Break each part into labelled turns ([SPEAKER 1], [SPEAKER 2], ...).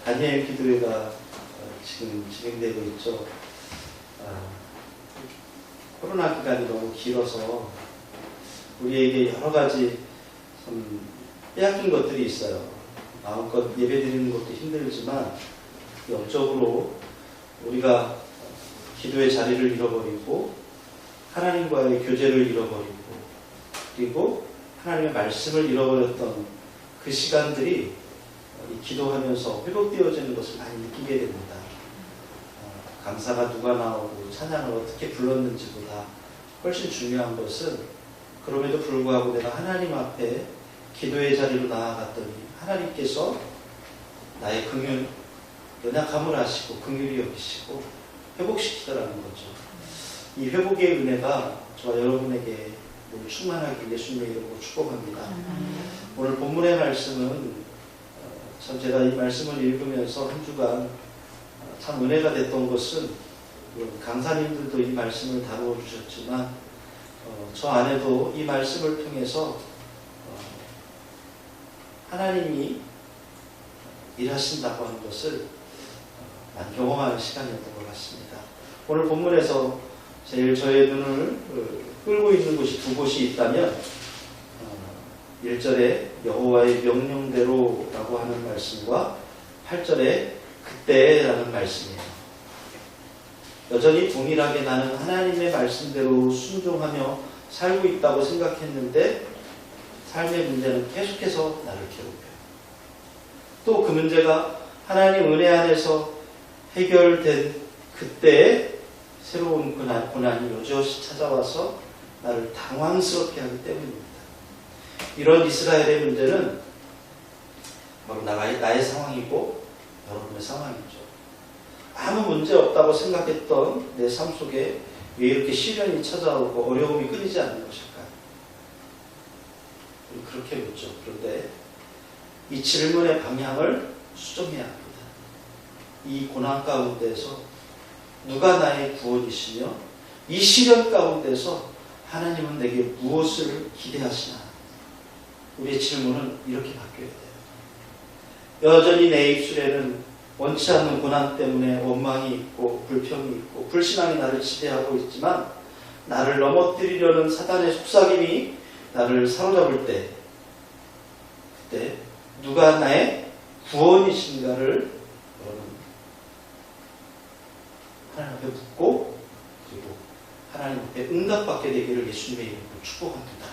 [SPEAKER 1] 다니엘 기도회가 지금 진행되고 있죠. 코로나 기간이 너무 길어서 우리에게 여러 가지 참 빼앗긴 것들이 있어요. 마음껏 예배드리는 것도 힘들지만 영적으로 우리가 기도의 자리를 잃어버리고 하나님과의 교제를 잃어버리고 그리고 하나님의 말씀을 잃어버렸던 그 시간들이 기도하면서 회복되어지는 것을 많이 느끼게 됩니다. 강사가 누가 나오고 찬양을 어떻게 불렀는지보다 훨씬 중요한 것은 그럼에도 불구하고 내가 하나님 앞에 기도의 자리로 나아갔더니 하나님께서 나의 연약함을 아시고 긍휼히 여기시고 회복시키더라는 거죠. 이 회복의 은혜가 저와 여러분에게 충만하길 예수님의 이름으로 축복합니다. 오늘 본문의 말씀은 참 제가 이 말씀을 읽으면서 한 주간 참 은혜가 됐던 것은 강사님들도 이 말씀을 다루어 주셨지만 저 안에도 이 말씀을 통해서 하나님이 일하신다고 하는 것을 많이 경험하는 시간이었던 것 같습니다. 오늘 본문에서 제일 저의 눈을 끌고 있는 곳이 두 곳이 있다면 1절에 여호와의 명령대로라고 하는 말씀과 8절에 그때라는 말씀이에요. 여전히 동일하게 나는 하나님의 말씀대로 순종하며 살고 있다고 생각했는데 삶의 문제는 계속해서 나를 괴롭혀요. 또 그 문제가 하나님 은혜 안에서 해결된 그때에 새로운 고난이 여지없이 찾아와서 나를 당황스럽게 하기 때문입니다. 이런 이스라엘의 문제는 바로 나의 상황이고 여러분의 상황이죠. 아무 문제 없다고 생각했던 내 삶 속에 왜 이렇게 시련이 찾아오고 어려움이 끊이지 않는 것일까요? 그렇게 묻죠. 그런데 이 질문의 방향을 수정해야 합니다. 이 고난 가운데서 누가 나의 구원이시며 이 시련 가운데서 하나님은 내게 무엇을 기대하시나? 우리의 질문은 이렇게 바뀌어야 돼요. 여전히 내 입술에는 원치 않는 고난 때문에 원망이 있고 불평이 있고 불신앙이 나를 지배하고 있지만 나를 넘어뜨리려는 사단의 속삭임이 나를 사로잡을 때 그때 누가 나의 구원이신가를 하나님 앞에 묻고 그리고 하나님 앞에 응답받게 되기를 예수님의 이름으로 축복합니다.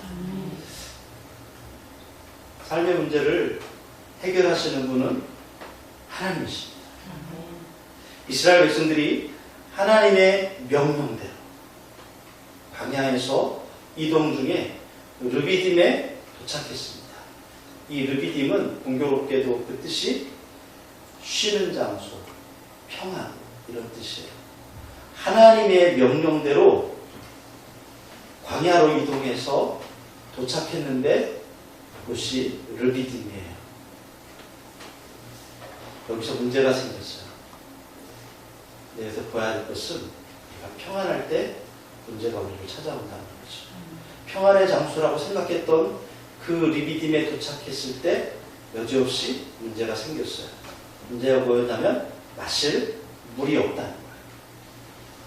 [SPEAKER 1] 삶의 문제를 해결하시는 분은 하나님이십니다. 이스라엘 백성들이 하나님의 명령대로 광야에서 이동 중에 르비딤에 도착했습니다. 이 르비딤은 공교롭게도 그 뜻이 쉬는 장소, 평안 이런 뜻이에요. 하나님의 명령대로 광야로 이동해서 도착했는데 그것이 르비딤이에요. 여기서 문제가 생겼어요. 여기서 봐야 할 것은 우리가 평안할 때 문제가 우리를 찾아온다는 거죠. 평안의 장소라고 생각했던 그 르비딤에 도착했을 때 여지없이 문제가 생겼어요. 문제가 뭐였냐면 마실 물이 없다는 거예요.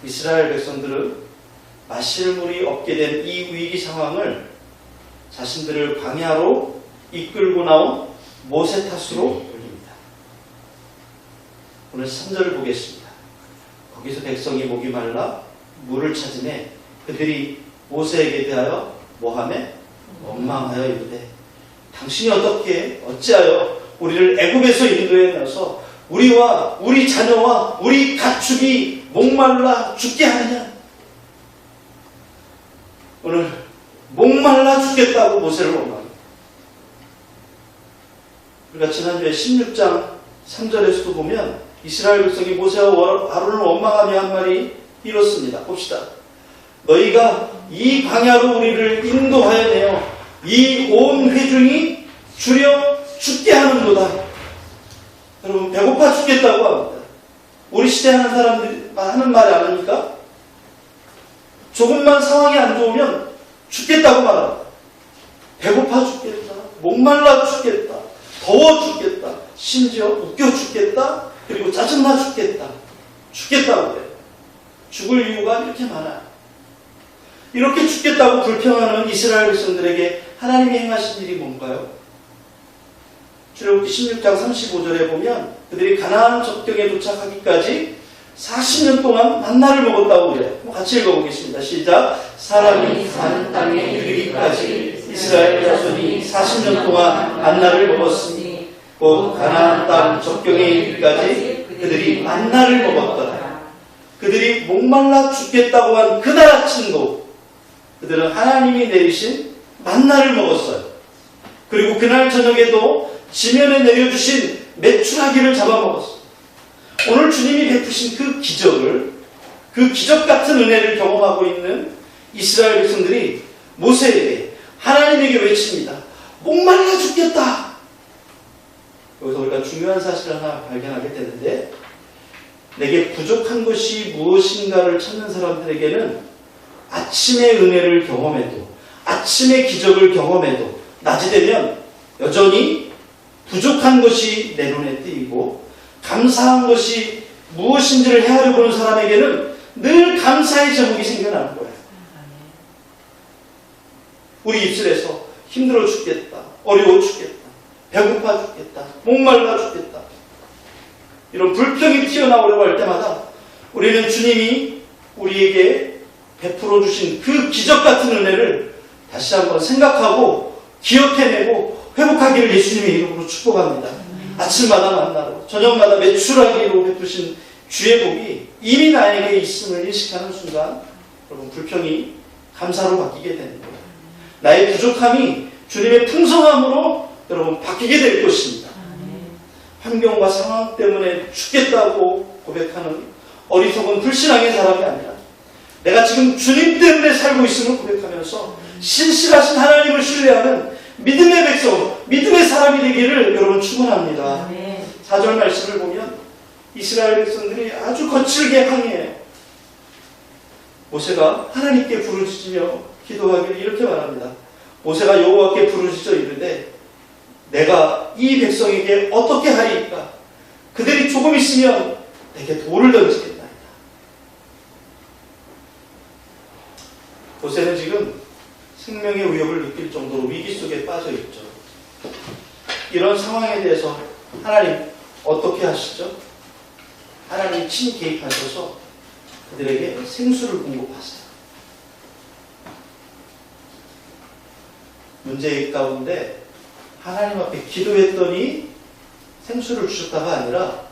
[SPEAKER 1] 이스라엘 백성들은 마실 물이 없게 된 이 위기 상황을 자신들을 광야로 이끌고 나온 모세 탓으로 올립니다. 오늘 3절을 보겠습니다. 거기서 백성이 목이 말라 물을 찾으매 그들이 모세에게 대하여 뭐하매? 원망하여 이르되 당신이 어찌하여 우리를 애굽에서 인도해내서 우리와 우리 자녀와 우리 가축이 목말라 죽게 하느냐? 오늘 목말라 죽겠다고 모세를 원망합니다. 우리가 지난주에 16장 3절에서도 보면 이스라엘 백성이 모세와 아론을 원망하며 한 말이 이렇습니다. 봅시다. 너희가 이 광야로 우리를 인도하여 내어 이 온 회중이 주려 죽게 하는도다. 여러분 배고파 죽겠다고 합니다. 우리 시대 하는 사람들이 하는 말이 아닙니까? 조금만 상황이 안 좋으면 죽겠다고 말합니다. 배고파 죽겠다. 목말라 죽겠다. 더워 죽겠다, 심지어 웃겨 죽겠다, 그리고 짜증나 죽겠다, 죽겠다고 그래요. 죽을 이유가 이렇게 많아요. 이렇게 죽겠다고 불평하는 이스라엘 백성들에게 하나님이 행하신 일이 뭔가요? 출애굽기 16장 35절에 보면 그들이 가나안 접경에 도착하기까지 40년 동안 만나를 먹었다고 그래요. 같이 읽어보겠습니다. 시작. 사람이 사는 땅에 이르기까지 이스라엘 자손이 40년 동안 만나를 먹었으니 곧 가나안 땅 접경에 이르기까지 그들이 만나를 먹었더라. 그들이 목말라 죽겠다고 한 그날 아침도 그들은 하나님이 내리신 만나를 먹었어요. 그리고 그날 저녁에도 지면에 내려주신 메추라기를 잡아먹었어요. 오늘 주님이 베푸신 그 기적을, 그 기적 같은 은혜를 경험하고 있는 이스라엘 백성들이 모세에게, 하나님에게 외칩니다. 목말라 죽겠다. 여기서 우리가 중요한 사실을 하나 발견하게 되는데, 내게 부족한 것이 무엇인가를 찾는 사람들에게는 아침의 은혜를 경험해도, 아침의 기적을 경험해도 낮이 되면 여전히 부족한 것이 내 눈에 띄고 감사한 것이 무엇인지를 헤아려 보는 사람에게는 늘 감사의 제목이 생겨나는 거예요. 우리 입술에서 힘들어 죽겠다, 어려워 죽겠다, 배고파 죽겠다, 목말라 죽겠다, 이런 불평이 튀어나오려고 할 때마다 우리는 주님이 우리에게 베풀어 주신 그 기적 같은 은혜를 다시 한번 생각하고 기억해내고 회복하기를 예수님의 이름으로 축복합니다. 아침마다 만나고 저녁마다 메추라기로 베푸신 주의 복이 이미 나에게 있음을 인식하는 순간 여러분 불평이 감사로 바뀌게 되는 거예요. 나의 부족함이 주님의 풍성함으로 여러분 바뀌게 될 것입니다. 환경과 상황 때문에 죽겠다고 고백하는 어리석은 불신앙의 사람이 아니라 내가 지금 주님 때문에 살고 있음을 고백하면서 신실하신 하나님을 신뢰하는 믿음의 백성, 믿음의 사람이 되기를 여러분 축원합니다. 4절 말씀을 보면 이스라엘 백성들이 아주 거칠게 항의해요. 모세가 하나님께 부르짖으며 기도하기를 이렇게 말합니다. 모세가 여호와께 부르짖어 이르되 내가 이 백성에게 어떻게 하리이까? 그들이 조금 있으면 내게 돌을 던지겠나이다. 모세는 지금 생명의 위협을 느낄 정도로 위기 속에 빠져 있죠. 이런 상황에 대해서 하나님 어떻게 하시죠? 하나님 친히 개입하셔서 그들에게 생수를 공급하세요. 문제 가운데 하나님 앞에 기도했더니 생수를 주셨다가 아니라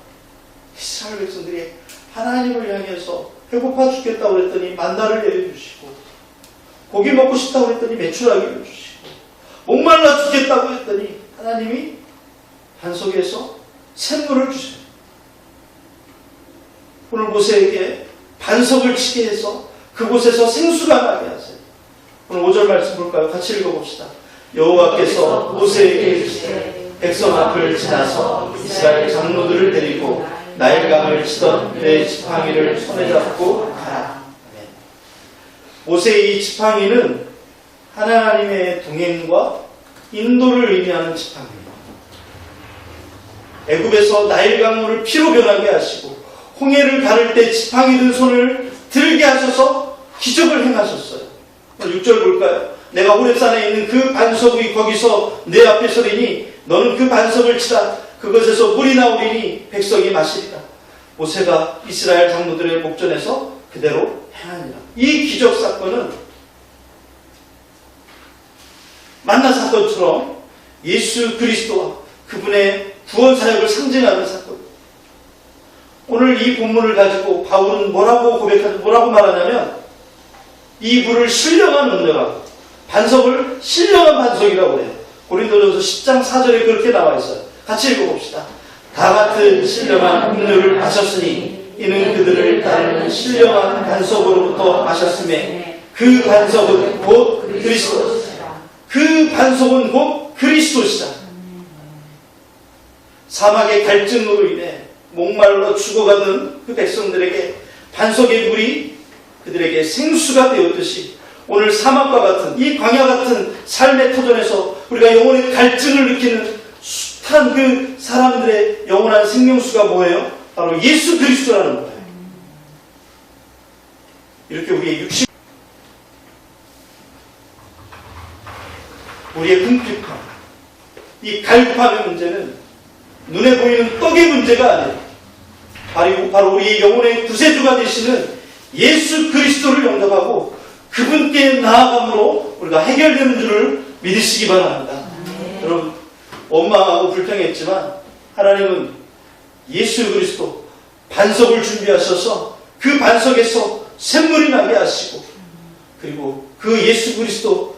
[SPEAKER 1] 이스라엘 백성들이 하나님을 향해서 배고파 죽겠다고 그랬더니 만나를 내려주시고 고기 먹고 싶다고 했더니 메추라기를 주시고 목말라 죽겠다고 했더니 하나님이 반석에서 샘물을 주세요. 오늘 모세에게 반석을 치게 해서 그곳에서 생수가 나게 하세요. 오늘 5절 말씀 볼까요? 같이 읽어봅시다. 여호와께서 모세에게 이르시되 백성 앞을 지나서 이스라엘 장로들을 데리고 나일강을 치던 내 지팡이를 손에 잡고 가라. 모세의 이 지팡이는 하나님의 동행과 인도를 의미하는 지팡이입니다. 애굽에서 나일강물을 피로 변하게 하시고 홍해를 가를 때 지팡이 든 손을 들게 하셔서 기적을 행하셨어요. 6절 볼까요? 내가 호렙산에 있는 그 반석이 거기서 내 앞에 서리니 너는 그 반석을 치라. 그것에서 물이 나오리니 백성이 마시리라. 모세가 이스라엘 장로들의 목전에서 그대로 행하니라. 이 기적 사건은 만나 사건처럼 예수 그리스도와 그분의 구원 사역을 상징하는 사건. 오늘 이 본문을 가지고 바울은 뭐라고 말하냐면 이 물을 신령한 은혜라고, 반석을 신령한 반석이라고 해요. 고린도전서 10장 4절에 그렇게 나와 있어요. 같이 읽어봅시다. 다 같은 신령한 음료를 마셨으니 이는 그들을 따르는 신령한 반석으로부터 마셨음에 그 반석은 곧 그리스도시다. 그 반석은 곧 그리스도시다. 사막의 갈증으로 인해 목말라 죽어가던 그 백성들에게 반석의 물이 그들에게 생수가 되었듯이 오늘 사막과 같은 이 광야 같은 삶의 터전에서 우리가 영혼의 갈증을 느끼는 한 그 사람들의 영원한 생명수가 뭐예요? 바로 예수 그리스도라는 거예요. 이렇게 우리의 육신, 우리의 궁핍함, 이 갈급함의 문제는 눈에 보이는 떡의 문제가 아니에요. 바로 우리의 영혼의 구세주가 되시는 예수 그리스도를 영접하고 그분께 나아감으로 우리가 해결되는 줄을 믿으시기 바랍니다. 여러분, 원망하고 불평했지만 하나님은 예수 그리스도 반석을 준비하셔서 그 반석에서 샘물이 나게 하시고, 그리고 그 예수 그리스도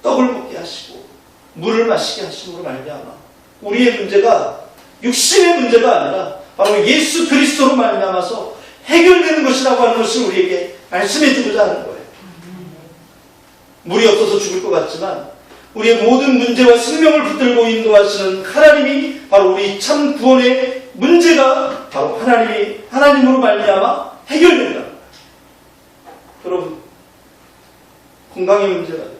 [SPEAKER 1] 떡을 먹게 하시고 물을 마시게 하심으로 말미암아 우리의 문제가 육신의 문제가 아니라 바로 예수 그리스도로 말미암아서 해결되는 것이라고 하는 것을 우리에게 말씀해 주고자 하는 거예요. 물이 없어서 죽을 것 같지만 우리의 모든 문제와 생명을 붙들고 인도하시는 하나님이 바로 우리 참 구원의 문제가 바로 하나님으로 말미암아 해결된다. 여러분, 건강의 문제가 있고,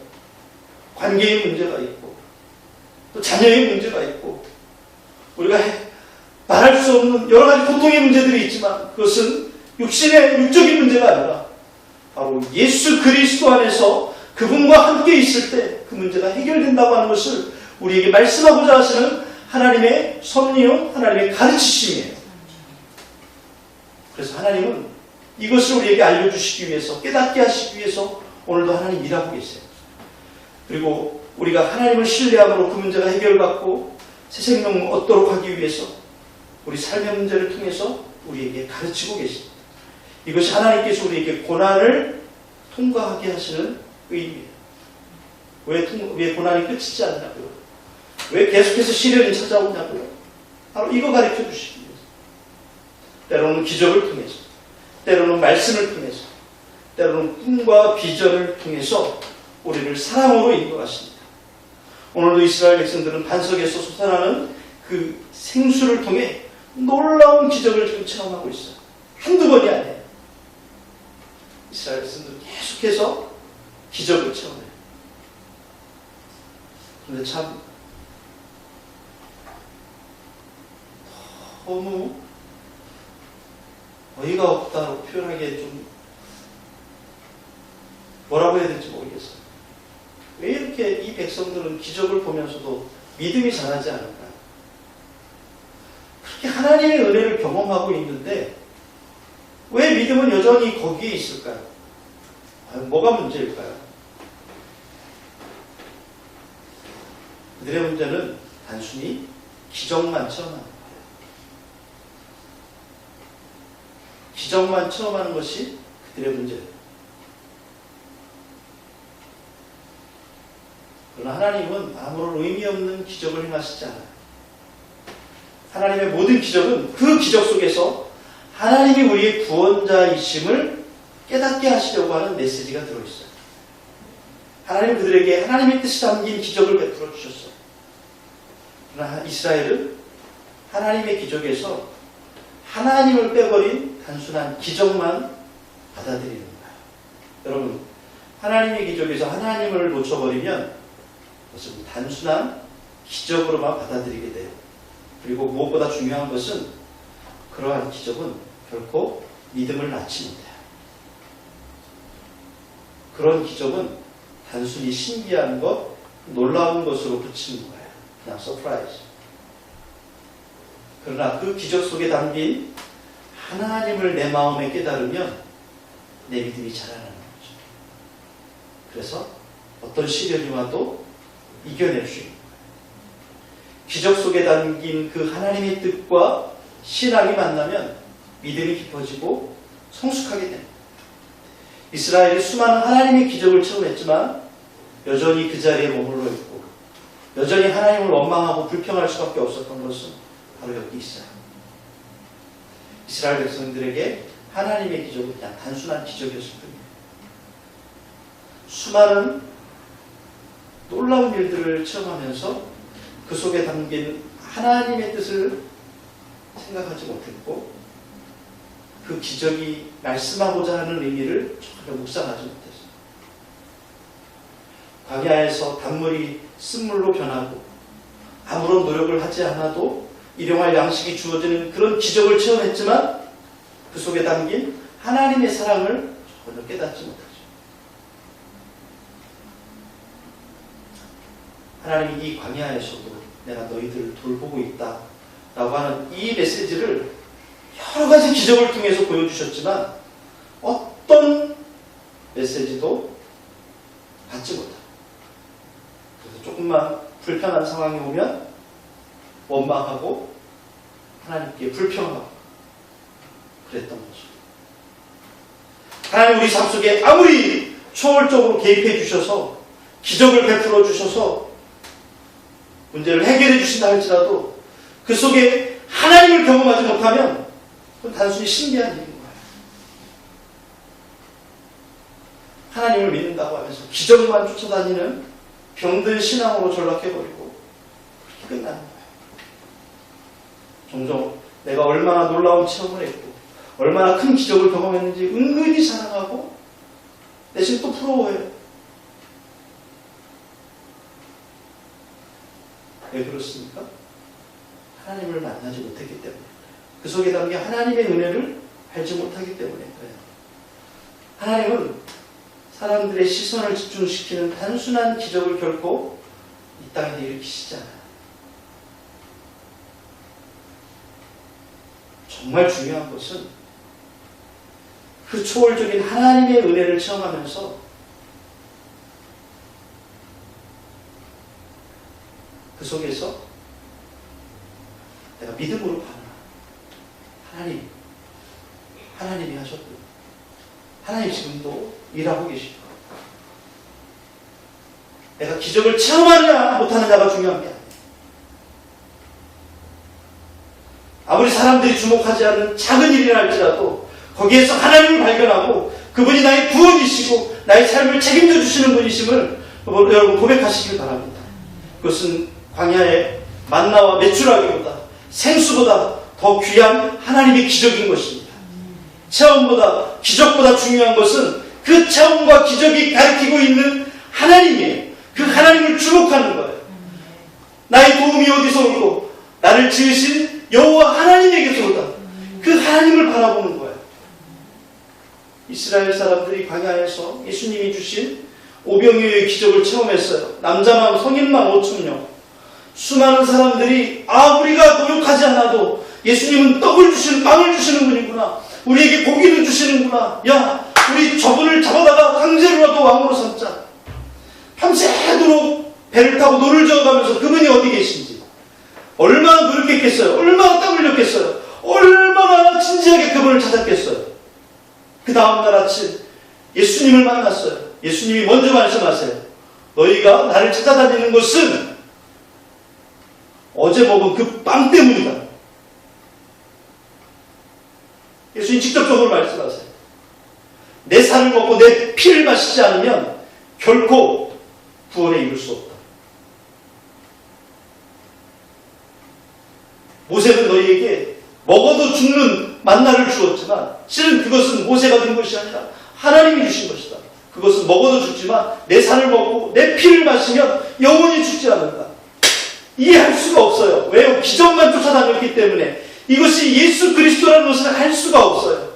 [SPEAKER 1] 관계의 문제가 있고, 또 자녀의 문제가 있고, 우리가 말할 수 없는 여러 가지 고통의 문제들이 있지만 그것은 육적인 문제가 아니라 바로 예수 그리스도 안에서 그분과 함께 있을 때 그 문제가 해결된다고 하는 것을 우리에게 말씀하고자 하시는 하나님의 섭리요, 하나님의 가르치심이에요. 그래서 하나님은 이것을 우리에게 알려주시기 위해서, 깨닫게 하시기 위해서 오늘도 하나님 일하고 계세요. 그리고 우리가 하나님을 신뢰함으로 그 문제가 해결받고 새 생명을 얻도록 하기 위해서 우리 삶의 문제를 통해서 우리에게 가르치고 계십니다. 이것이 하나님께서 우리에게 고난을 통과하게 하시는 의미예요. 왜 고난이 끝이지 않냐고요? 왜 계속해서 시련이 찾아오냐고요? 바로 이거 가르쳐 주시기 위해서. 때로는 기적을 통해서, 때로는 말씀을 통해서, 때로는 꿈과 비전을 통해서 우리를 사랑으로 인도하십니다. 오늘도 이스라엘 백성들은 반석에서 솟아나는 그 생수를 통해 놀라운 기적을 지금 체험하고 있어요. 한두 번이 아니에요. 이스라엘 백성들은 계속해서 기적을 체험해요. 그런데 참 너무 어이가 없다고 표현하기에 좀 뭐라고 해야 될지 모르겠어요. 왜 이렇게 이 백성들은 기적을 보면서도 믿음이 자라지 않을까요? 그렇게 하나님의 은혜를 경험하고 있는데 왜 믿음은 여전히 거기에 있을까요? 뭐가 문제일까요? 그들의 문제는 단순히 기적만 체험하는 거예요. 기적만 체험하는 것이 그들의 문제예요. 그러나 하나님은 아무런 의미 없는 기적을 행하시지 않아요. 하나님의 모든 기적은 그 기적 속에서 하나님이 우리의 구원자이심을 깨닫게 하시려고 하는 메시지가 들어있어요. 하나님 그들에게 하나님의 뜻이 담긴 기적을 베풀어 주셨어요. 그러나 이스라엘은 하나님의 기적에서 하나님을 빼버린 단순한 기적만 받아들이는 거예요. 여러분, 하나님의 기적에서 하나님을 놓쳐버리면 그것은 단순한 기적으로만 받아들이게 돼요. 그리고 무엇보다 중요한 것은 그러한 기적은 결코 믿음을 낳지 못해요. 그런 기적은 단순히 신기한 것, 놀라운 것으로 그치는 거예요. 그냥 서프라이즈. 그러나 그 기적 속에 담긴 하나님을 내 마음에 깨달으면 내 믿음이 자라나는 거죠. 그래서 어떤 시련이 와도 이겨낼 수 있는 거예요. 기적 속에 담긴 그 하나님의 뜻과 신앙이 만나면 믿음이 깊어지고 성숙하게 됩니다. 이스라엘이 수많은 하나님의 기적을 체험했지만 여전히 그 자리에 머물러 있고 여전히 하나님을 원망하고 불평할 수밖에 없었던 것은 바로 여기 있어요. 이스라엘 백성들에게 하나님의 기적은 그냥 단순한 기적이었을 뿐이에요. 수많은 놀라운 일들을 체험하면서 그 속에 담긴 하나님의 뜻을 생각하지 못했고 그 기적이 말씀하고자 하는 의미를 전혀 묵상하지 못했어요. 광야에서 단물이 쓴물로 변하고 아무런 노력을 하지 않아도 일용할 양식이 주어지는 그런 기적을 체험했지만 그 속에 담긴 하나님의 사랑을 전혀 깨닫지 못하죠. 하나님이 이 광야에서도 내가 너희들을 돌보고 있다 라고 하는 이 메시지를 여러 가지 기적을 통해서 보여주셨지만 어떤 메시지도 받지 못하고, 그래서 조금만 불편한 상황이 오면 원망하고 하나님께 불평하고 그랬던 거죠. 하나님 우리 삶 속에 아무리 초월적으로 개입해 주셔서 기적을 베풀어 주셔서 문제를 해결해 주신다 할지라도 그 속에 하나님을 경험하지 못하면 그건 단순히 신비한 일인 거예요. 하나님을 믿는다고 하면서 기적만 쫓아다니는 병든 신앙으로 전락해버리고 그렇게 끝나는 거예요. 종종 내가 얼마나 놀라운 체험을 했고 얼마나 큰 기적을 경험했는지 은근히 자랑하고 대신 또 부러워해요. 왜 그렇습니까? 하나님을 만나지 못했기 때문에, 그 속에 담긴 하나님의 은혜를 알지 못하기 때문에 그래요. 하나님은 사람들의 시선을 집중시키는 단순한 기적을 결코 이 땅에 일으키시지 않아요. 정말 중요한 것은 그 초월적인 하나님의 은혜를 체험하면서 그 속에서 내가 믿음으로 반응하는 하나님이 하셨고 하나님 지금도 일하고 계시고 내가 기적을 체험하느냐 못하느냐가 중요한 게 아니에요. 아무리 사람들이 주목하지 않는 작은 일이라 할지라도 거기에서 하나님을 발견하고 그분이 나의 구원이시고 나의 삶을 책임져 주시는 분이심을 여러분 고백하시길 바랍니다. 그것은 광야의 만나와 메추라기보다 생수보다 더 귀한 하나님의 기적인 것입니다. 체험보다 기적보다 중요한 것은 그 체험과 기적이 가리키고 있는 하나님이에요. 그 하나님을 주목하는 거예요. 나의 도움이 어디서 올고 나를 지으신 여호와 하나님에게서 오다. 그 하나님을 바라보는 거예요. 이스라엘 사람들이 광야에서 예수님이 주신 오병이어의 기적을 체험했어요. 남자만 성인만 5,000명. 수많은 사람들이 우리가 노력하지 않아도 예수님은 떡을 주시는, 빵을 주시는 분이구나. 우리에게 고기를 주시는구나. 야, 우리 저분을 잡아다가 강제로라도 왕으로 삼자. 밤새도록 배를 타고 노를 저어가면서 그분이 어디 계신지 얼마나 노력했겠어요. 얼마나 땀 흘렸겠어요. 얼마나 진지하게 그분을 찾았겠어요. 그 다음날 아침 예수님을 만났어요. 예수님이 먼저 말씀하세요. 너희가 나를 찾아다니는 것은 어제 먹은 그 빵 때문이다. 예수님 직접적으로 말씀하세요. 내 살을 먹고 내 피를 마시지 않으면 결코 구원에 이룰 수 없다. 모세는 너희에게 먹어도 죽는 만나를 주었지만 실은 그것은 모세가 준 것이 아니라 하나님이 주신 것이다. 그것은 먹어도 죽지만 내 살을 먹고 내 피를 마시면 영원히 죽지 않는다. 이해할 수가 없어요. 왜요? 기적만 쫓아다녔기 때문에. 이것이 예수 그리스도라는 것을 알 수가 없어요.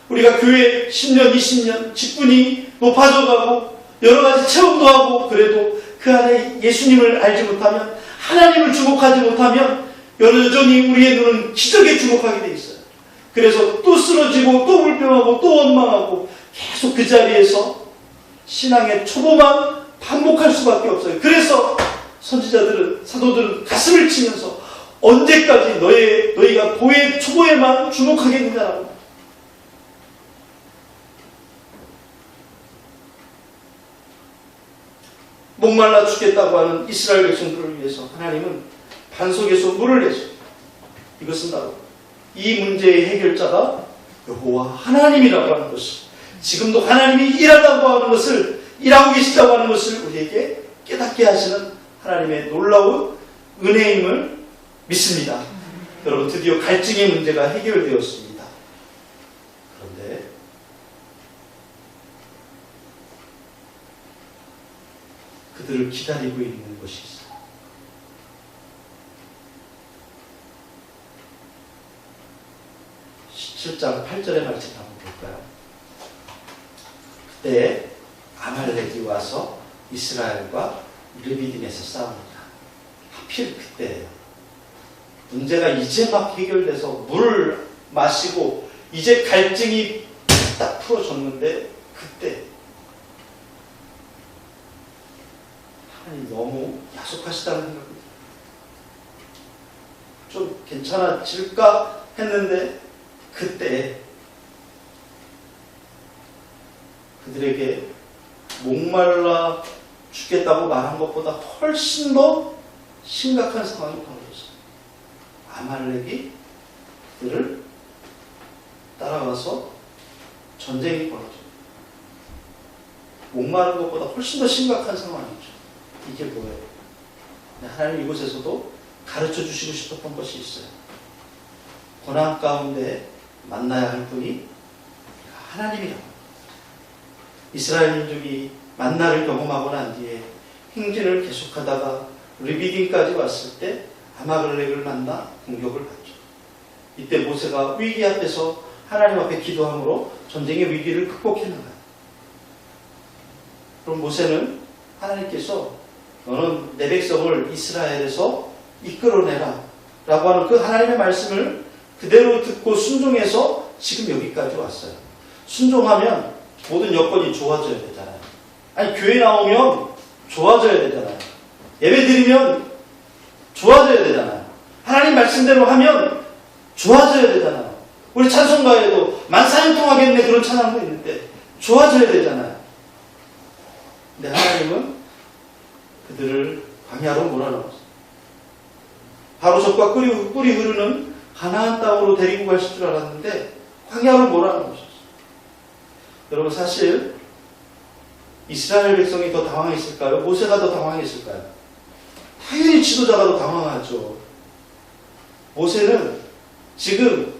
[SPEAKER 1] 우리가 교회 10년, 20년 직분이 높아져가고 여러 가지 체험도 하고 그래도 그 안에 예수님을 알지 못하면, 하나님을 주목하지 못하면 여전히 우리의 눈은 기적에 주목하게 돼 있어요. 그래서 또 쓰러지고 또 불평하고 또 원망하고 계속 그 자리에서 신앙의 초보만 반복할 수밖에 없어요. 그래서 선지자들은, 사도들은 가슴을 치면서 언제까지 너희가 도의 초보에만 주목하겠느냐라고. 목말라 죽겠다고 하는 이스라엘 백성들을 위해서 하나님은 반석에서 물을 내십니다. 이것은 바로 이 문제의 해결자가 여호와 하나님이라고 하는 것을, 지금도 하나님이 일한다고 하는 것을, 일하고 계시다고 하는 것을 우리에게 깨닫게 하시는 하나님의 놀라운 은혜임을 믿습니다. 여러분, 드디어 갈증의 문제가 해결되었습니다. 그런데 그들을 기다리고 있는 것이 있어요. 7장 8절의 말씀 한번 볼까요? 그때 아말렉이 와서 이스라엘과 르비딤에서 싸웁니다. 하필 그때예요. 문제가 이제 막 해결돼서 물을 마시고 이제 갈증이 딱 풀어졌는데 그때 하나님 너무 약속하시다는 생각이 들어요. 좀 괜찮아질까 했는데 그때 그들에게 목말라 죽겠다고 말한 것보다 훨씬 더 심각한 상황이 벌어졌어요. 아말렉이 그들을 따라가서 전쟁이 벌어져요. 목마른 것보다 훨씬 더 심각한 상황이죠. 이게 뭐예요? 하나님 이곳에서도 가르쳐 주시고 싶었던 것이 있어요. 고난 가운데 만나야 할 분이 하나님이라고. 이스라엘 민족이 만나를 경험하고 난 뒤에 행진을 계속하다가 르비딤까지 왔을 때 아말렉을 만나 공격을 받죠. 이때 모세가 위기 앞에서 하나님 앞에 기도함으로 전쟁의 위기를 극복해나가요. 그럼 모세는 하나님께서 너는 내 백성을 이스라엘에서 이끌어내라 라고 하는 그 하나님의 말씀을 그대로 듣고 순종해서 지금 여기까지 왔어요. 순종하면 모든 여건이 좋아져야 되잖아요. 아니 교회 나오면 좋아져야 되잖아요. 예배 드리면 좋아져야 되잖아요. 하나님 말씀대로 하면 좋아져야 되잖아요. 우리 찬송가에도 만사형통하겠네 그런 찬양도 있는데 좋아져야 되잖아요. 근데 하나님은 그들을 광야로 몰아넣었어요. 바로 적과 꿀이 흐르는 가나안 땅으로 데리고 가실 줄 알았는데 광야로 몰아넣으셨어요. 여러분 사실 이스라엘 백성이 더 당황했을까요? 모세가 더 당황했을까요? 당연히 지도자가 더 당황하죠. 모세는 지금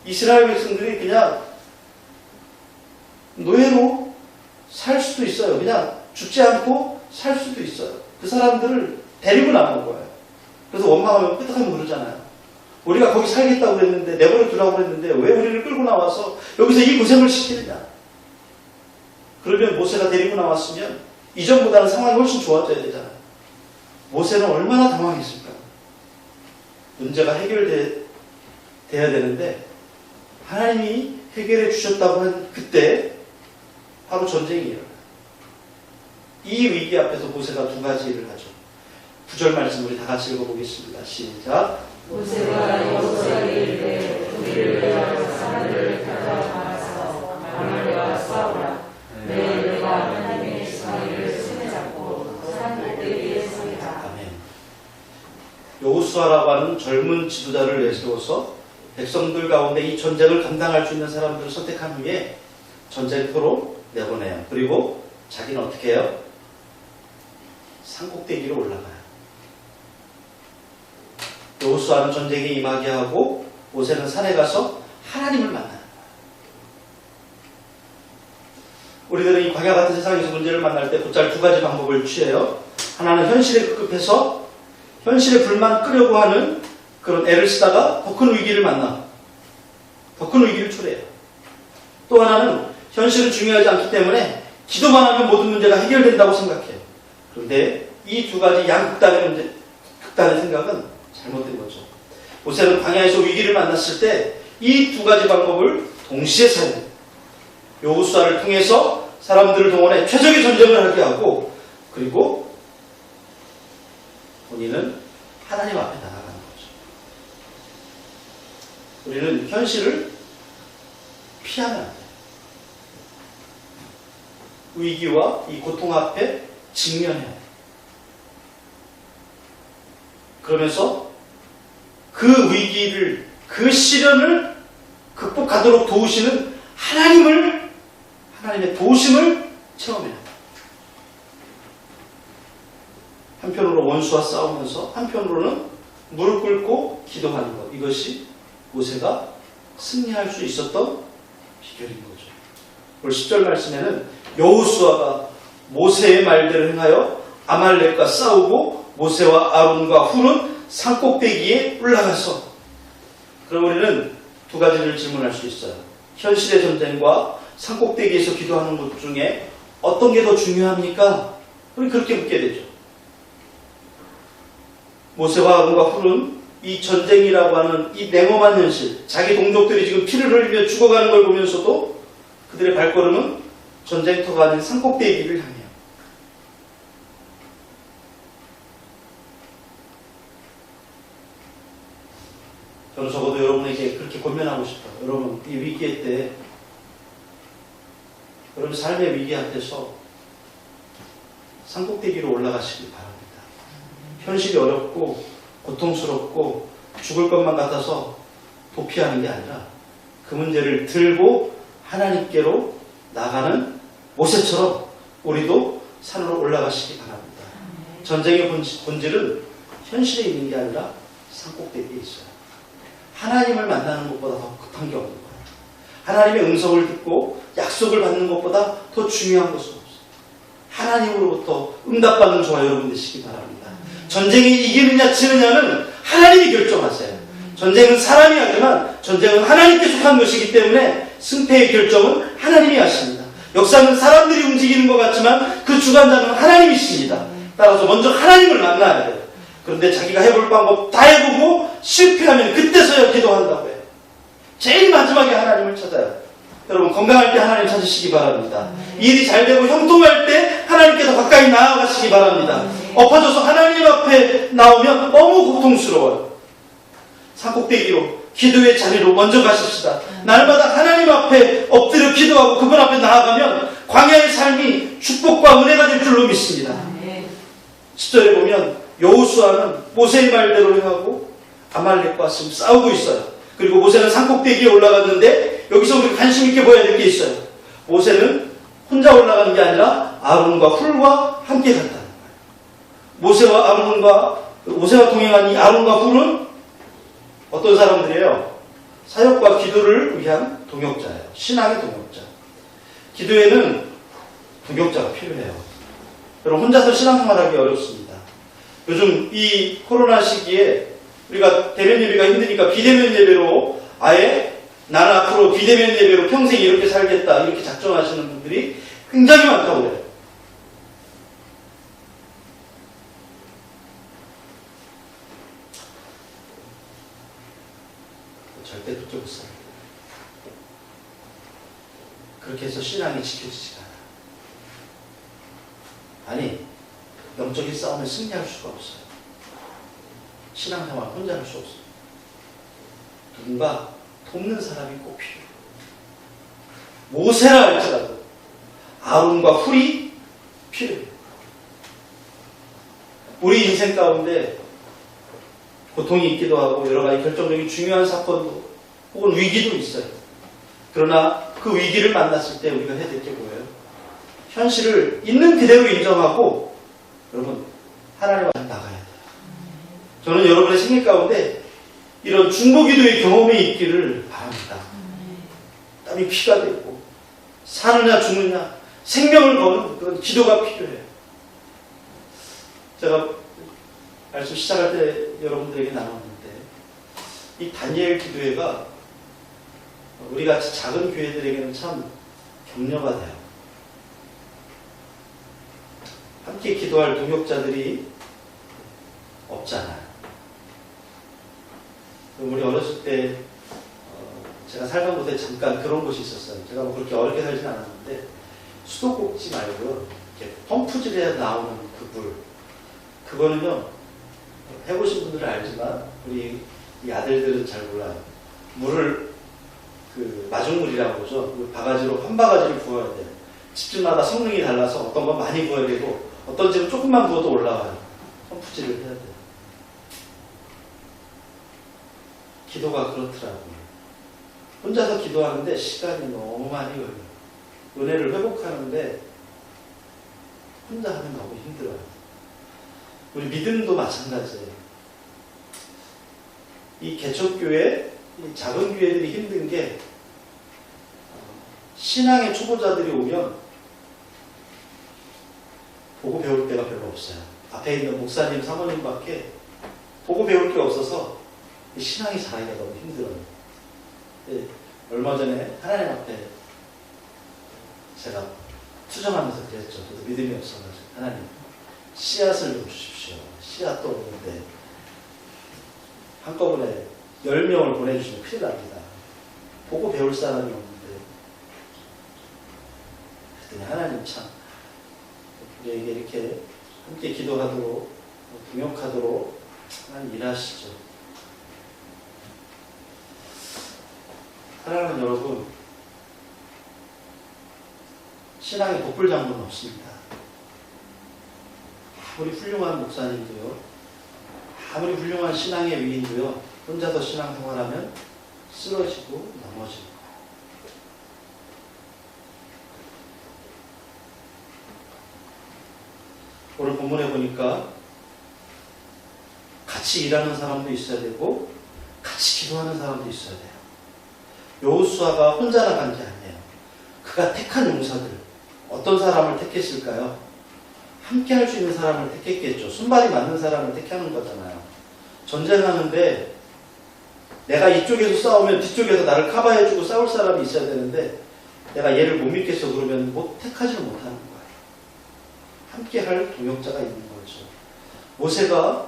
[SPEAKER 1] 이스라엘 백성들이 그냥 노예로 살 수도 있어요. 그냥 죽지 않고 살 수도 있어요. 그 사람들을 데리고 나온 거예요. 그래서 원망하면 끄떡하면 그러잖아요. 우리가 거기 살겠다고 그랬는데 내버려 두라고 그랬는데 왜 우리를 끌고 나와서 여기서 이 고생을 시키느냐. 그러면 모세가 데리고 나왔으면 이전보다는 상황이 훨씬 좋아져야 되잖아요. 모세는 얼마나 당황했을까요? 문제가 해결돼야 되는데 하나님이 해결해 주셨다고 한 그때 바로 전쟁이 일어나요. 이 위기 앞에서 모세가 두 가지 일을 하죠. 9절 말씀 우리 다 같이 읽어보겠습니다. 시작.
[SPEAKER 2] 모세가 여호수아에게 이르되 우리를 위하여 산을 가져와서 아말렉과 싸우라. 내가 하나님의 지팡이를 손에 잡고 산 꼭대기에 서리라.
[SPEAKER 1] 아멘. 여호수아라고 하는 젊은 지도자를 내세워서 백성들 가운데 이 전쟁을 감당할 수 있는 사람들을 선택한 후에 전쟁터로 내보내요. 그리고 자기는 어떻게 해요? 산꼭대기로 올라가요. 여호수아는 전쟁에 임하게 하고 모세는 산에 가서 하나님을 만나는 거예요. 우리들은 이 광야 같은 세상에서 문제를 만날 때 곧잘 두 가지 방법을 취해요. 하나는 현실에 급급해서 현실의 불만 끄려고 하는 그런 애를 쓰다가 더 큰 위기를 만나. 더 큰 위기를 초래해요. 또 하나는 현실은 중요하지 않기 때문에 기도만 하면 모든 문제가 해결된다고 생각해요. 그런데 이 두 가지 양극단의 극단의 생각은 잘못된 거죠. 모세는 광야에서 위기를 만났을 때 이 두 가지 방법을 동시에 사용해요. 여호수아를 통해서 사람들을 동원해 최적의 전쟁을 하게 하고 그리고 본인은 하나님 앞에 나아가는 거죠. 우리는 현실을 피하면 안 돼요. 위기와 이 고통 앞에 직면해야 돼요. 그러면서 그 위기를, 그 시련을 극복하도록 도우시는 하나님의 도우심을 체험해야 돼요. 한편으로 원수와 싸우면서 한편으로는 무릎 꿇고 기도하는 것. 이것이 모세가 승리할 수 있었던 비결인 거죠. 오늘 10절 말씀에는 여호수아가 모세의 말대로 행하여 아말렉과 싸우고 모세와 아론과 훌은 산꼭대기에 올라가서 그럼 우리는 두 가지를 질문할 수 있어요. 현실의 전쟁과 산꼭대기에서 기도하는 것 중에 어떤 게 더 중요합니까? 우리 그렇게 묻게 되죠. 모세와 아론과 훌은 이 전쟁이라고 하는 이 냉엄한 현실, 자기 동족들이 지금 피를 흘리며 죽어가는 걸 보면서도 그들의 발걸음은 전쟁터가 아닌 산꼭대기를 향해요. 저는 적어도 여러분에게 그렇게 권면하고 싶어요. 여러분, 이 위기의 때, 여러분 삶의 위기 앞에서 산꼭대기로 올라가시기 바랍니다. 현실이 어렵고 고통스럽고 죽을 것만 같아서 도피하는 게 아니라 그 문제를 들고 하나님께로 나가는 모세처럼 우리도 산으로 올라가시기 바랍니다. 전쟁의 본질은 현실에 있는 게 아니라 산꼭대기에 있어요. 하나님을 만나는 것보다 더 급한 게 없는 거예요. 하나님의 음성을 듣고 약속을 받는 것보다 더 중요한 것은 없어요. 하나님으로부터 응답받는 저와 여러분 되시기 바랍니다. 전쟁이 이기느냐 지느냐는 하나님이 결정하세요. 전쟁은 사람이 하지만 전쟁은 하나님께 속한 것이기 때문에 승패의 결정은 하나님이 하십니다. 역사는 사람들이 움직이는 것 같지만 그 주관자는 하나님이십니다. 따라서 먼저 하나님을 만나야 돼요. 그런데 자기가 해볼 방법 다 해보고 실패하면 그때서야 기도한다고 해요. 제일 마지막에 하나님을 찾아요. 여러분 건강할 때 하나님 찾으시기 바랍니다. 일이 잘 되고 형통할 때 하나님께서 가까이 나아가시기 바랍니다. 엎어져서 하나님 앞에 나오면 너무 고통스러워요. 산꼭대기로 기도의 자리로 먼저 가십시다. 날마다 하나님 앞에 엎드려 기도하고 그분 앞에 나아가면 광야의 삶이 축복과 은혜가 될 줄로 믿습니다. 10절에 보면 여호수아는 모세의 말대로 행하고 아말렉과 지금 싸우고 있어요. 그리고 모세는 산꼭대기에 올라갔는데 여기서 우리 관심 있게 보아야 될 게 있어요. 모세는 혼자 올라가는 게 아니라 아론과 훌과 함께 갔다는 거예요. 모세와 동행한 이 아론과 훌은 어떤 사람들이에요? 사역과 기도를 위한 동역자예요. 신앙의 동역자. 기도에는 동역자가 필요해요. 여러분 혼자서 신앙생활하기 어렵습니다. 요즘 이 코로나 시기에 우리가 대면 예배가 힘드니까 비대면 예배로 아예 나는 앞으로 비대면 예배로 평생 이렇게 살겠다 이렇게 작정하시는 분들이 굉장히 많다고 해요. 절대 그렇게 못 살아요. 그렇게 해서 신앙이 지켜지지가 않아요. 아니 영적인 싸움에 승리할 수가 없어요. 신앙생활 혼자 할 수 없어요. 누군가 돕는 사람이 꼭 필요해요. 모세라 할지라도 아론과 훌이 필요해요. 우리 인생 가운데 고통이 있기도 하고 여러 가지 결정적인 중요한 사건도 혹은 위기도 있어요. 그러나 그 위기를 만났을 때 우리가 해야 될 게 뭐예요? 현실을 있는 그대로 인정하고 여러분 하나님 앞에 나가야 돼요. 저는 여러분의 생일 가운데 이런 중보기도의 경험이 있기를 바랍니다. 땀이 피가 되고 사느냐 죽느냐 생명을 거는 그런 기도가 필요해요. 제가 말씀 시작할 때 여러분들에게 나눴는데 이 다니엘 기도회가 우리 같이 작은 교회들에게는 참 격려가 돼요. 함께 기도할 동역자들이 없잖아요. 우리 어렸을 때 제가 살던 곳에 잠깐 그런 곳이 있었어요. 제가 뭐 그렇게 어렵게 살진 않았는데 수도꼭지 말고요. 이렇게 펌프질에 나오는 그 물. 그거는요. 해보신 분들은 알지만 우리 이 아들들은 잘 몰라요. 물을 그 마중물이라고 그러죠. 바가지로 한 바가지를 부어야 돼요. 집집마다 성능이 달라서 어떤 건 많이 부어야 되고 어떤 집은 조금만 부어도 올라와요. 펌프질을 해야 돼요. 기도가 그렇더라고요. 혼자서 기도하는데 시간이 너무 많이 걸려요. 은혜를 회복하는데 혼자 하면 너무 힘들어요. 우리 믿음도 마찬가지예요. 이 개척교회, 이 작은 교회들이 힘든 게 신앙의 초보자들이 오면 보고 배울 데가 별로 없어요. 앞에 있는 목사님, 사모님밖에 보고 배울 게 없어서 신앙이 자라기가 너무 힘들어요. 예, 얼마 전에 하나님 앞에 제가 투정하면서 그랬죠. 저도 믿음이 없어가지고 하나님 씨앗을 좀 주십시오. 씨앗도 없는데 한꺼번에 10명을 보내주시면 큰일 납니다. 보고 배울 사람이 없는데 그랬더니 하나님 참 우리에게 이렇게 함께 기도하도록 동역하도록 하나님 일하시죠. 사랑하는 여러분, 신앙에 독불장군은 없습니다. 아무리 훌륭한 목사님도요, 아무리 훌륭한 신앙의 위인도요, 혼자서 신앙생활하면 쓰러지고 넘어지고. 오늘 본문에 보니까 같이 일하는 사람도 있어야 되고 같이 기도하는 사람도 있어야 돼요. 여호수아가 혼자 나간 게 아니에요. 그가 택한 용사들, 어떤 사람을 택했을까요? 함께 할 수 있는 사람을 택했겠죠. 손발이 맞는 사람을 택하는 거잖아요. 전쟁하는데 내가 이쪽에서 싸우면 뒤쪽에서 나를 커버해주고 싸울 사람이 있어야 되는데 내가 얘를 못 믿겠어 그러면 택하지를 못하는 거예요. 함께 할 동역자가 있는 거죠. 모세가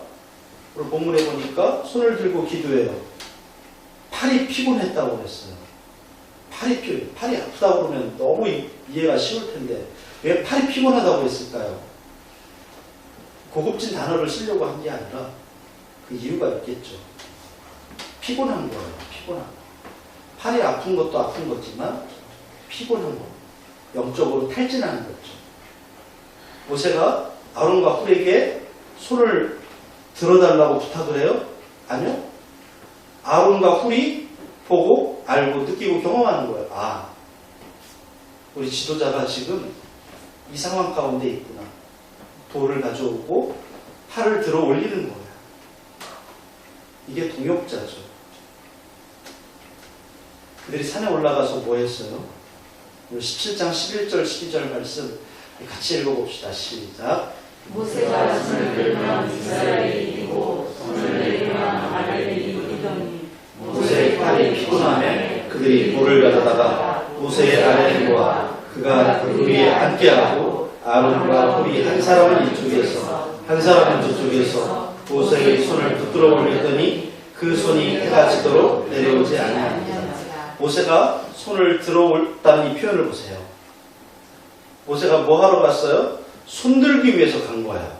[SPEAKER 1] 오늘 본문에 보니까 손을 들고 기도해요. 팔이 피곤했다고 그랬어요. 팔이 아프다고 그러면 너무 이해가 쉬울 텐데 왜 팔이 피곤하다고 했을까요? 고급진 단어를 쓰려고 한 게 아니라 그 이유가 있겠죠. 피곤한 거예요. 피곤한 거. 팔이 아픈 것도 아픈 거지만 피곤한 거. 영적으로 탈진하는 거죠. 모세가 아론과 훌에게 손을 들어달라고 부탁을 해요? 아니요. 아론과 훌이 보고 알고 느끼고 경험하는 거예요. 아, 우리 지도자가 지금 이 상황 가운데 있구나. 돌을 가져오고 팔을 들어 올리는 거예요. 이게 동역자죠. 그들이 산에 올라가서 뭐 했어요? 17장 11절 12절 말씀 같이 읽어봅시다. 시작.
[SPEAKER 2] 모세가 손을 들면 이스라엘이 이기고 손을 내리면 아말렉이 이기더니
[SPEAKER 1] 모세의 팔이 피곤하며 그들이 돌을 가져다가 모세의 아래에 놓아 그가 그 위에 앉게 하고 아론과 훌이 한 사람은 이쪽에서 한 사람은 저쪽에서 모세의 손을 붙들어 올렸더니 그 손이 해가 지도록 내려오지 아니하니라. 모세가 손을 들어올다는 이 표현을 보세요. 모세가 뭐 하러 갔어요? 손 들기 위해서 간 거예요.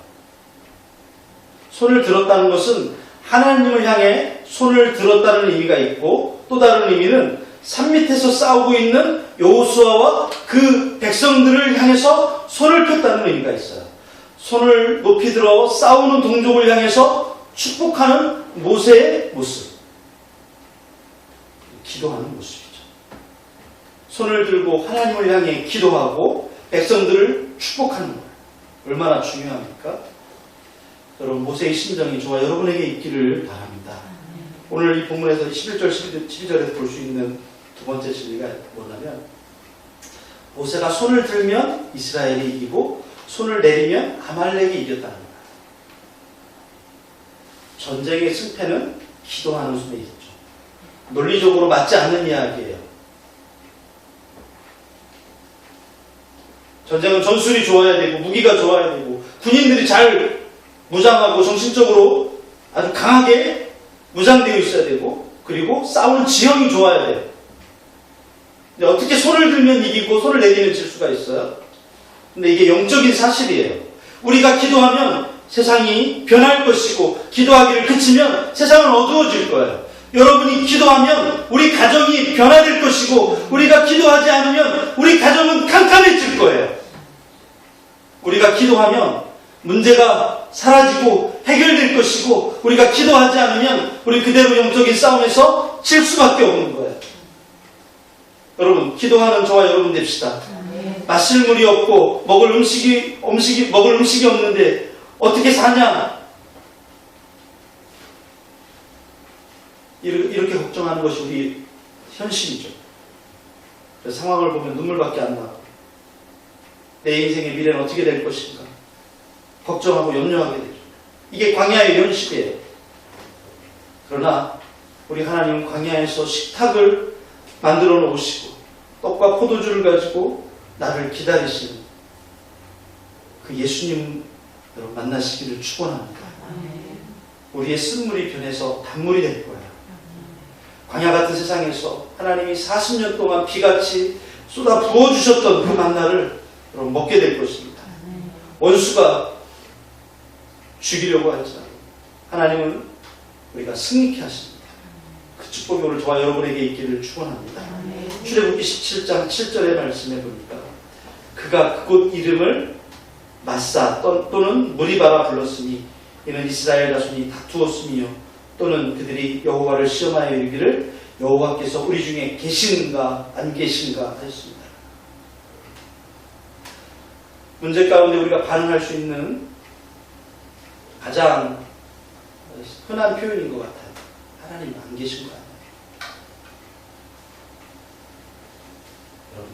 [SPEAKER 1] 손을 들었다는 것은 하나님을 향해 손을 들었다는 의미가 있고 또 다른 의미는 산 밑에서 싸우고 있는 여호수아와 그 백성들을 향해서 손을 폈다는 의미가 있어요. 손을 높이 들어 싸우는 동족을 향해서 축복하는 모세의 모습. 기도하는 모습이죠. 손을 들고 하나님을 향해 기도하고 백성들을 축복하는 거예요. 얼마나 중요합니까? 여러분, 모세의 심정이 저와 여러분에게 있기를 바랍니다. 오늘 이 본문에서 11절, 12절에서 볼 수 있는 두 번째 진리가 뭐냐면 모세가 손을 들면 이스라엘이 이기고 손을 내리면 아말렉이 이겼다는 거예요. 전쟁의 승패는 기도하는 손에 있죠. 논리적으로 맞지 않는 이야기예요. 전쟁은 전술이 좋아야 되고 무기가 좋아야 되고 군인들이 잘 무장하고 정신적으로 아주 강하게 무장되어 있어야 되고 그리고 싸우는 지형이 좋아야 돼요. 근데 어떻게 손을 들면 이기고 손을 내리면 질 수가 있어요? 근데 이게 영적인 사실이에요. 우리가 기도하면 세상이 변할 것이고 기도하기를 그치면 세상은 어두워질 거예요. 여러분이 기도하면 우리 가정이 변화될 것이고 우리가 기도하지 않으면 우리 가정은 캄캄해질 거예요. 우리가 기도하면 문제가 사라지고 해결될 것이고 우리가 기도하지 않으면 우리 그대로 영적인 싸움에서 질 수밖에 없는 거예요. 여러분, 기도하는 저와 여러분 됩시다. 마실 물이 없고 먹을 음식이 없는데 어떻게 사냐? 이렇게 걱정하는 것이 우리 현실이죠. 그래서 상황을 보면 눈물밖에 안 나고 내 인생의 미래는 어떻게 될 것인가 걱정하고 염려하게 되죠. 이게 광야의 현실이에요. 그러나 우리 하나님은 광야에서 식탁을 만들어 놓으시고 떡과 포도주를 가지고 나를 기다리시는 그 예수님 여러분 만나시기를 축원합니다. 우리의 쓴물이 변해서 단물이 될 거예요. 광야 같은 세상에서 하나님이 40년 동안 비같이 쏟아 부어주셨던 그 만나를 여러분 먹게 될 것입니다. 원수가 죽이려고 할지라도 하나님은 우리가 승리케 하십니다. 그 축복이 오늘 저와 여러분에게 있기를 축원합니다. 출애굽기 17장 7절의 말씀에 보니까 그가 그곳 이름을 마사 또는 무리바라 불렀으니 이는 이스라엘 자손이 다투었으며 또는 그들이 여호와를 시험하여 이르기를 여호와께서 우리 중에 계신가 안 계신가 하였습니다. 문제 가운데 우리가 반응할 수 있는 가장 흔한 표현인 것 같아요. 하나님 안 계신 거 아니에요. 여러분,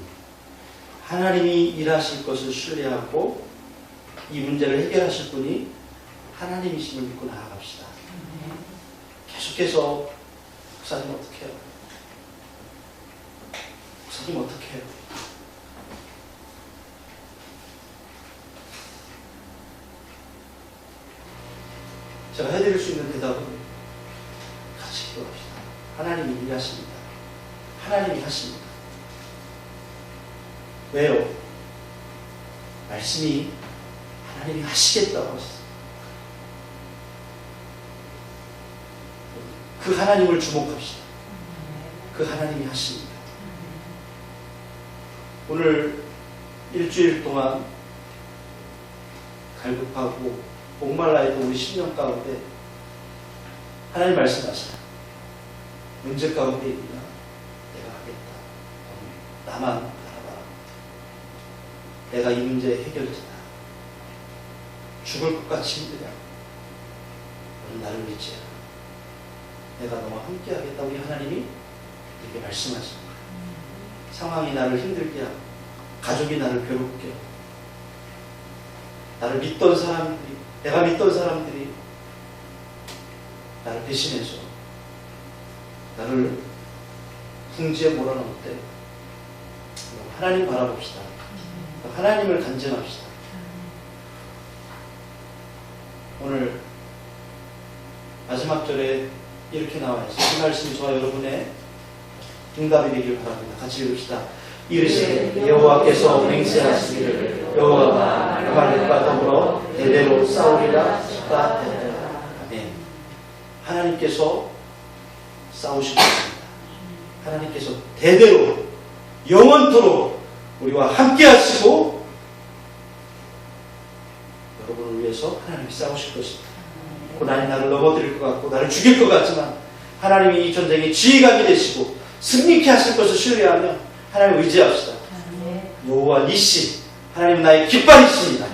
[SPEAKER 1] 하나님이 일하실 것을 신뢰하고 이 문제를 해결하실 분이 하나님이심을 믿고 나아갑시다. 계속해서 목사님 어떻게 해요? 목사님 어떻게 해요? 제가 해드릴 수 있는 대답은 같이 기도합시다. 하나님이 일하십니다. 하나님이 하십니다. 왜요? 말씀이 하나님이 하시겠다고 하셨어요. 그 하나님을 주목합시다. 그 하나님이 하십니다. 오늘 일주일 동안 갈급하고 목말라 있던 우리 10년 가운데 하나님 말씀하시다. 문제 가운데 있냐? 내가 하겠다. 나만 바라봐라. 내가 이 문제의 해결자다. 죽을 것 같이 힘드냐? 너는 나를 믿지라. 내가 너와 함께 하겠다. 우리 하나님이 이렇게 말씀하십니다. 상황이 나를 힘들게 하고 가족이 나를 괴롭게 하고 나를 믿던 사람들이 내가 믿던 사람들이 나를 배신해서 나를 궁지에 몰아넣을 때 하나님 바라봅시다. 하나님을 간증합시다. 오늘 마지막 절에 이렇게 나와 있어요. 이 말씀이 저와 여러분의 응답이 되길 바랍니다. 같이 읽읍시다. 이르시되 여호와께서 맹세하시기를 여호와가 아말렉과 더불어 대대로 싸우리라 싶다. 아멘. 하나님께서 싸우실 것입니다. 하나님께서 대대로 영원토록 우리와 함께 하시고 여러분을 위해서 하나님이 싸우실 것입니다. 고난이 나를 넘어뜨릴 것 같고 나를 죽일 것 같지만 하나님이 이 전쟁에 지휘관이 되시고 승리케 하실 것을 신뢰하며 하나님 의지합시다. 여호와 니시 하나님 나의 깃발이십니다.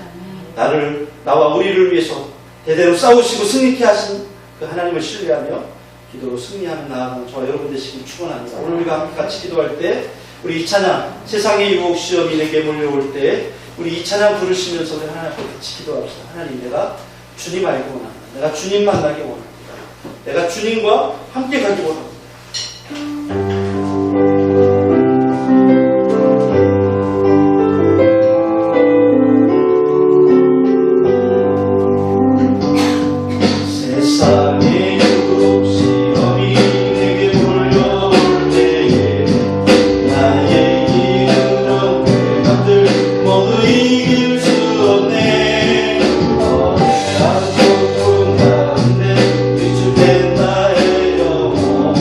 [SPEAKER 1] 나와 우리를 위해서 대대로 싸우시고 승리케 하신 그 하나님을 신뢰하며 기도로 승리하는 나아가는 저와 여러분 되시길 축원합니다. 오늘 우리가 함께 같이 기도할 때 우리 이 찬양 세상의 유혹 시험이 내게 몰려올 때 우리 이 찬양 부르시면서 우리 하나님 앞에 같이 기도합시다. 하나님 내가 주님 알고 원합니다. 내가 주님 만나기 원합니다. 내가 주님과 함께 가기 원합니다. 세상의 유혹 시험이 내게 몰려올 때에 나의 이름으로 내 것들 모두 이길 수 없네. 어려운 고통 가운데 위축된 나의 영혼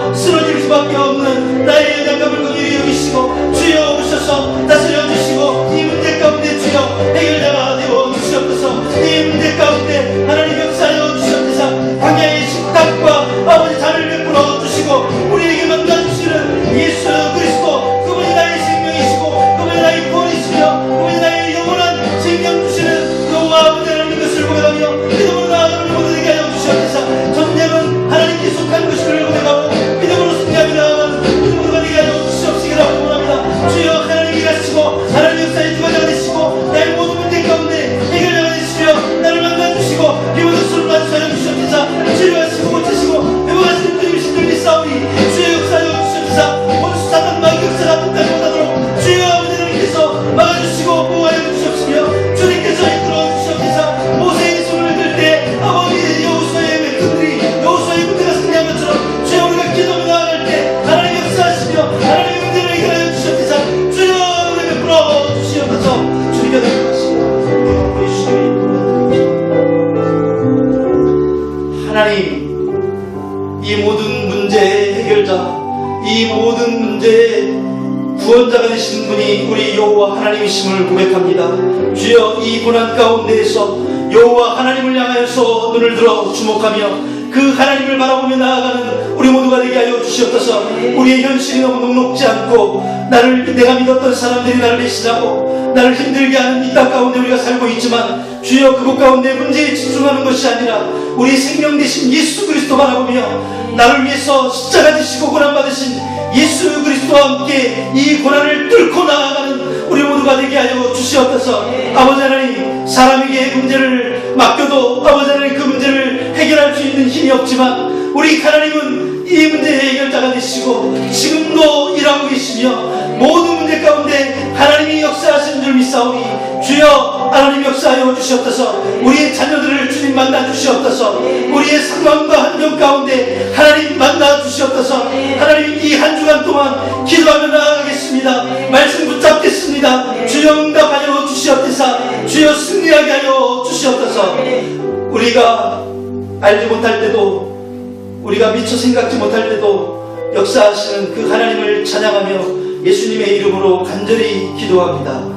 [SPEAKER 1] 위해서 쓰러질 수밖에 없는 나의 연약함을 긍휼히 여기시고 주여 오셔서 다스려 주시고 이 문제 가운데 주여 해결자가 되어 주시옵소서. 이 문제 가운데 하나님 역사하여 주시옵소서. 광야의 식탁과 아버지 잔을 베풀어 주시고 우리에게 만나주시는 예수 그리스도, 그분이 나의 생명이시고 그분이 나의 구원이시며 그분이 나의 영원한 생명 주시는 여호와 아버지 하나님 것을 고백하며 믿음으로 나아가는 모두에게 하여 주시옵소서. 전쟁은 하나님께 속한 것을 고백하고 믿음으로 승리하며 나아가는 믿음으로 가게 하여 주시옵시기라고 원합니다. 주여 하나님이 가시고 하나님 역사의 주관자가 되시고 나의 모든 문제 가운데 해결자가 되시며 나를 만나주시고 비모든 수를 맞추하여 주시옵소서. 치료하시고 고치시고 회복하시는 주님 신들 믿사오니 주여 역사하여 주시옵소서. 모든 사단 마귀 역사가 끝까지 못하도록 주여 아버지 하나님께서 막아주시고 보호하여 주시옵시며 주님께서 이끌어 주시옵소서. 모세의 손을 들 때 아버지 여호수아의 백성들이 여호수아의 문제가 승리한 것처럼 주여 우리가 기도하며 나아갈 때 하나님 역사하시며 하나님의 문제를 해결하여 주시옵소서. 주여 우리 베풀어 주시옵소서. 주님께 기도하시고 하나님, 이 모든 문제의 해결자, 이 모든 문제의 구원자가 되신 분이 우리 여호와 하나님이심을 고백합니다. 주여 이 고난 가운데에서 여호와 하나님을 향하여서 눈을 들어 주목하며 그 하나님을 바라보며 나아가는 우리 모두가 되게 하여 주시옵소서. 우리의 현실이 너무 녹록지 않고 내가 믿었던 사람들이 나를 배신하고 나를 힘들게 하는 이 땅 가운데 우리가 살고 있지만 주여 그곳 가운데 문제에 집중하는 것이 아니라 우리 생명 되신 예수 그리스도 바라보며 나를 위해서 십자가 지시고 고난받으신 예수 그리스도와 함께 이 고난을 뚫고 나아가는 우리 모두가 되게 하여 주시옵소서. 아버지 하나님, 사람에게 문제를 맡겨도 아버지 하나님 그 문제를 해결할 수 있는 힘이 없지만 우리 하나님은 이 문제의 해결자가 되시고 지금도 일하고 계시며 모든 문제 가운데 하나님이 역사하시는 줄 믿사오니 주여 하나님 역사하여 주시옵소서. 우리의 자녀들을 주님 만나 주시옵소서. 우리의 상황과 환경 가운데 하나님 만나 주시옵소서. 하나님 이 한 주간 동안 기도하며 나아가겠습니다. 말씀 붙잡겠습니다. 주여 응답하여 주시옵소서. 주여 승리하게 하여 주시옵소서. 우리가 알지 못할 때도 우리가 미처 생각지 못할 때도 역사하시는 그 하나님을 찬양하며 예수님의 이름으로 간절히 기도합니다.